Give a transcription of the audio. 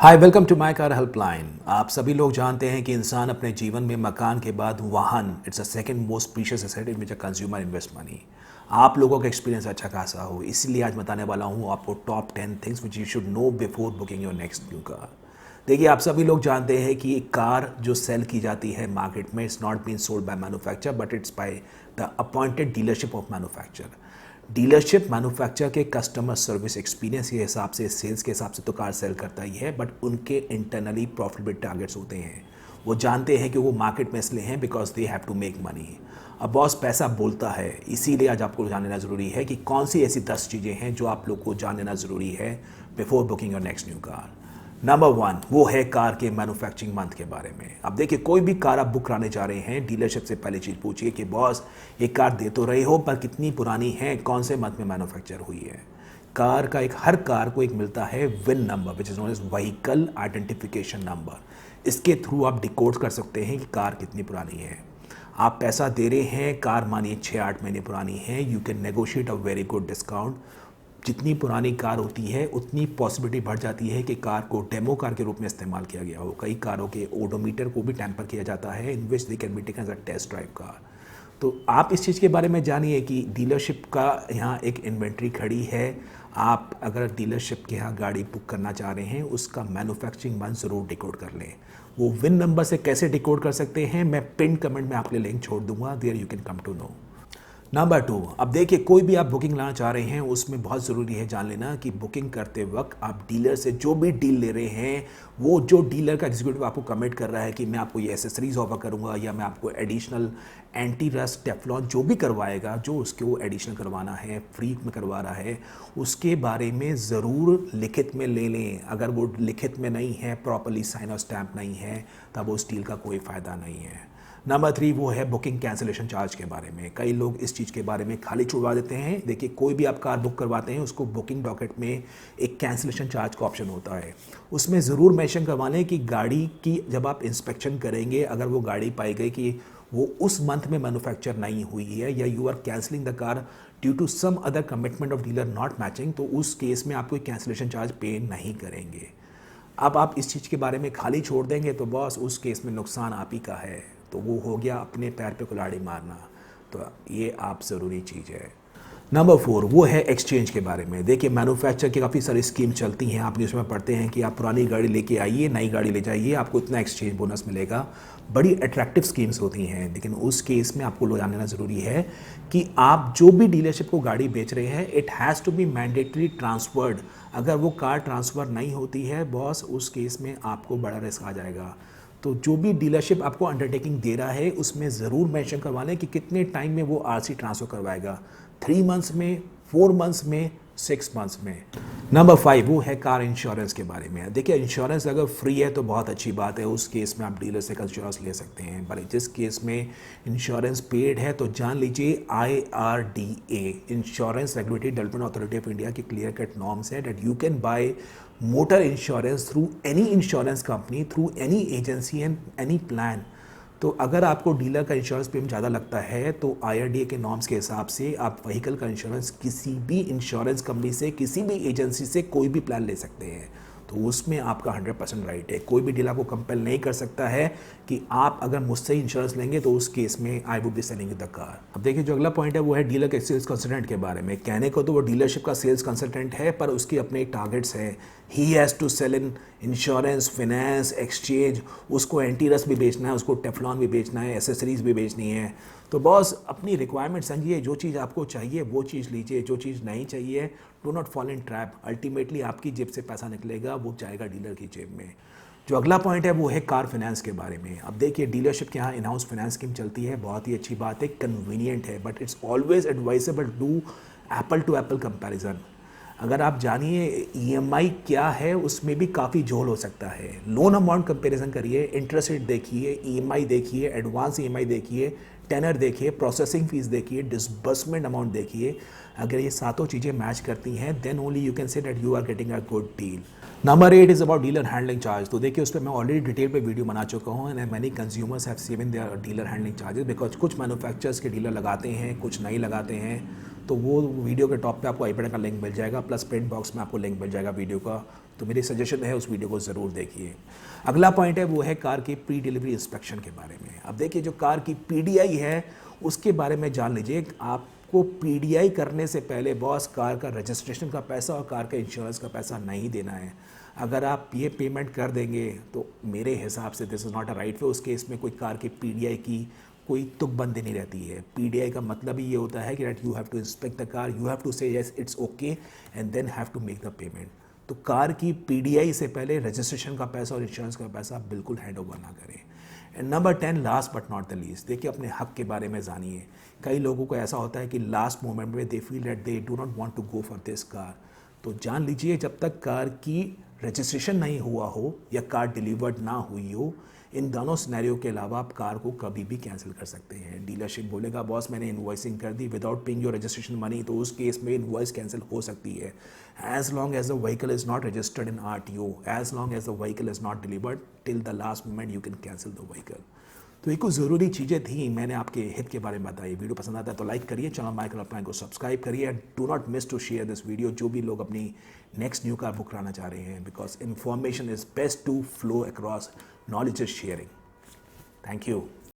Hi welcome to my car helpline. आप सभी लोग जानते हैं कि इंसान अपने जीवन में मकान के बाद वाहन it's a second most precious asset in which a consumer invest money. आप लोगों का एक्सपीरियंस अच्छा खासा हो, इसलिए आज बताने वाला हूँ आपको top 10 things which you should know before booking your next new car. देखिए, आप सभी लोग जानते हैं कि एक कार जो सेल की जाती है मार्केट में, it's not been sold by manufacture but it's by the appointed dealership of manufacture. Dealership manufacture के कस्टमर सर्विस एक्सपीरियंस के हिसाब से, सेल्स के हिसाब से तो कार सेल करता ही है, बट उनके इंटरनली प्रॉफिटेबल टारगेट्स होते हैं। वो जानते हैं कि वो मार्केट में इसलिए हैं because they have to make money. अब बॉस पैसा बोलता है, इसीलिए आज आपको जान लेना ज़रूरी है कि कौन सी ऐसी 10 चीज़ें हैं जो आप लोग को जान लेना ज़रूरी है before booking your next new car. Number 1 वो है कार के मैन्युफैक्चरिंग मंथ के बारे में। अब देखिए, कोई भी कार आप बुक कराने जा रहे हैं, डीलरशिप से पहले चीज़ पूछिए कि बॉस ये कार दे तो रहे हो पर कितनी पुरानी है, कौन से मंथ में मैन्युफैक्चर हुई है। कार का हर कार को एक मिलता है VIN number which is known as vehicle identification number. इसके थ्रू आप डिकोड कर सकते हैं कि कार कितनी पुरानी है। आप पैसा दे रहे हैं, कार मानिए 6-8 महीने पुरानी है, you can negotiate a very good discount. जितनी पुरानी कार होती है उतनी पॉसिबिलिटी बढ़ जाती है कि कार को डेमो कार के रूप में इस्तेमाल किया गया हो। कई कारों के ओडोमीटर को भी टैंपर किया जाता है in which they can be taken as a test drive car. तो आप इस चीज़ के बारे में जानिए कि डीलरशिप का यहाँ एक इन्वेंट्री खड़ी है। आप अगर डीलरशिप के यहाँ गाड़ी बुक करना चाह रहे हैं, उसका मैन्युफैक्चरिंग मंथ ज़रूर डिकोड कर लें। वो विन नंबर से कैसे डिकोड कर सकते हैं, मैं पिन कमेंट में आपके लिंक छोड़ दूंगा, there you can come to know. नंबर 2, अब देखिए, कोई भी आप बुकिंग लाना चाह रहे हैं उसमें बहुत ज़रूरी है जान लेना कि बुकिंग करते वक्त आप डीलर से जो भी डील ले रहे हैं, वो जो डीलर का एग्जीक्यूटिव आपको कमिट कर रहा है कि मैं आपको ये एसेसरीज ऑफर करूंगा या मैं आपको एडिशनल एंटी रस्ट टेफ्लॉन जो भी करवाएगा, जो उसके वो एडिशनल करवाना है, फ्री में करवा रहा है, उसके बारे में ज़रूर लिखित में ले लें। अगर वो लिखित में नहीं है, प्रॉपरली साइन और स्टैम्प नहीं है, तब उस डील का कोई फ़ायदा नहीं है। नंबर 3 वो है बुकिंग कैंसिलेशन चार्ज के बारे में। कई लोग इस चीज़ के बारे में खाली छुड़वा देते हैं। देखिए, कोई भी आप कार बुक करवाते हैं उसको बुकिंग डॉकेट में एक कैंसिलेशन चार्ज का ऑप्शन होता है। उसमें ज़रूर मेंशन करवा लें कि गाड़ी की जब आप इंस्पेक्शन करेंगे, अगर वो गाड़ी पाई गई कि वो उस मंथ में मैन्युफैक्चर नहीं हुई है या you are cancelling the car due to some other commitment of dealer not matching, तो उस केस में आप कोई कैंसिलेशन चार्ज पे नहीं करेंगे। अब आप इस चीज़ के बारे में खाली छोड़ देंगे तो बॉस उस केस में नुकसान आप ही का है। तो वो हो गया अपने पैर पे कुल्हाड़ी मारना। तो ये आप ज़रूरी चीज़ है। नंबर 4 वो है एक्सचेंज के बारे में। देखिए, मैन्युफैक्चर की काफ़ी सारी स्कीम चलती हैं, आप न्यूज़ में पढ़ते हैं कि आप पुरानी गाड़ी लेके आइए, नई गाड़ी ले जाइए, आपको इतना एक्सचेंज बोनस मिलेगा। बड़ी अट्रैक्टिव स्कीम्स होती हैं, लेकिन उस केस में आपको जानना ज़रूरी है कि आप जो भी डीलरशिप को गाड़ी बेच रहे हैं, it has to be mandatory transferred. अगर वो कार ट्रांसफ़र नहीं होती है बॉस, उस केस में आपको बड़ा रिस्क आ जाएगा। तो जो भी डीलरशिप आपको अंडरटेकिंग दे रहा है उसमें ज़रूर मेंशन करवा लें कि कितने टाइम में वो आरसी ट्रांसफ़र करवाएगा, 3 मंथ्स में, 4 मंथ्स में, 6 मंथ्स में। नंबर 5 वो है कार इंश्योरेंस के बारे में। देखिए, इंश्योरेंस अगर फ्री है तो बहुत अच्छी बात है, उस केस में आप डीलर से इंश्योरेंस ले सकते हैं। पर जिस केस में इंश्योरेंस पेड है तो जान लीजिए IRDA, insurance regulatory development authority of India की क्लियर कट नॉर्म्स है that you can buy motor insurance through any insurance company, through any agency and any plan. तो अगर आपको डीलर का इंश्योरेंस प्रीमियम ज़्यादा लगता है तो IRDA के नॉर्म्स के हिसाब से आप व्हीकल का इंश्योरेंस किसी भी इंश्योरेंस कंपनी से, किसी भी एजेंसी से कोई भी प्लान ले सकते हैं। तो उसमें आपका 100% राइट है। कोई भी डीलर को कंपेल नहीं कर सकता है कि आप अगर मुझसे इंश्योरेंस लेंगे तो उस केस में I would be selling the car. अब देखिए, जो अगला पॉइंट है वो है डीलर के सेल्स कंसल्टेंट के बारे में। कहने को तो वो डीलरशिप का सेल्स कंसल्टेंट है, पर उसके अपने टारगेट्स हैं। He has to sell in insurance, finance, exchange, उसको एंटी रस्ट भी बेचना है, उसको टेफ्लॉन भी बेचना है, एसेसरीज भी बेचनी है। तो बॉस अपनी रिक्वायरमेंट समझिए, जो चीज़ आपको चाहिए वो चीज़ लीजिए, जो चीज़ नहीं चाहिए do not fall in trap. Ultimately आपकी जेब से पैसा निकलेगा, वो जाएगा डीलर की जेब में। जो अगला पॉइंट है वो है कार फाइनेंस के बारे में। अब देखिए, डीलरशिप के यहाँ इन हाउस फाइनेंस स्कीम चलती है, बहुत ही अच्छी बात है, कन्वीनियंट है, but it's always advisable do apple to apple comparison. अगर आप जानिए EMI क्या है, उसमें भी काफ़ी झोल हो सकता है। लोन अमाउंट कंपैरिजन करिए, इंटरेस्ट रेट देखिए, EMI देखिए, एडवांस EMI देखिए, टेनर देखिए, प्रोसेसिंग फीस देखिए, डिसबर्समेंट अमाउंट देखिए। अगर ये सातों चीज़ें मैच करती हैं then only you can say that you are getting a good deal. Number 8 is about dealer handling charge. तो देखिए, उस पर मैं ऑलरेडी डिटेल पे वीडियो बना चुका हूँ and many consumers have seven their dealer handling charges because कुछ मैन्युफैक्चरर्स के डीलर लगाते हैं, कुछ नहीं लगाते हैं। तो वो वीडियो के टॉप पे आपको आई बटन का लिंक मिल जाएगा, प्लस प्रिंट बॉक्स में आपको लिंक मिल जाएगा वीडियो का। तो मेरी सजेशन है उस वीडियो को ज़रूर देखिए। अगला पॉइंट है वो है कार की प्री डिलीवरी इंस्पेक्शन के बारे में। अब देखिए जो कार की पीडीआई है उसके बारे में जान लीजिए। आपको पीडीआई करने से पहले बॉस कार का रजिस्ट्रेशन का पैसा और कार का इंश्योरेंस का पैसा नहीं देना है। अगर आप ये पेमेंट कर देंगे तो मेरे हिसाब से this is not a right way. उस केस में कोई कार की पीडीआई की कोई तुकबंदी नहीं रहती है। पीडीआई का मतलब ही ये होता है कि that you have to inspect the car, you have to say yes it's okay and then have to make the payment. तो कार की पीडीआई से पहले रजिस्ट्रेशन का पैसा और इंश्योरेंस का पैसा बिल्कुल हैंड ओवर ना करें। And number 10 last but not the least, देखिए अपने हक के बारे में जानिए। कई लोगों को ऐसा होता है कि लास्ट मोमेंट में they feel that they do not want to go for this car. तो जान लीजिए जब तक कार की रजिस्ट्रेशन नहीं हुआ हो या कार डिलीवर्ड ना हुई हो, इन दोनों सिनेरियो के अलावा आप कार को कभी भी कैंसिल कर सकते हैं। डीलरशिप बोलेगा बॉस मैंने इन्वॉइसिंग कर दी without paying your registration money, तो उस केस में इन्वॉइस कैंसिल हो सकती है। As long as the vehicle is not registered in RTO, as long as the vehicle is not delivered till the last moment you can cancel the vehicle. तो ये कुछ ज़रूरी चीज़ें थी, मैंने आपके हित के बारे में बताई। वीडियो पसंद आता है तो लाइक करिए, चैनल माइकल अपलाइन को सब्सक्राइब करिए and do not miss to share this video. जो भी लोग अपनी नेक्स्ट न्यू कार बुक कराना चाह रहे हैं, because information is best to flow across, knowledge is sharing. Thank you.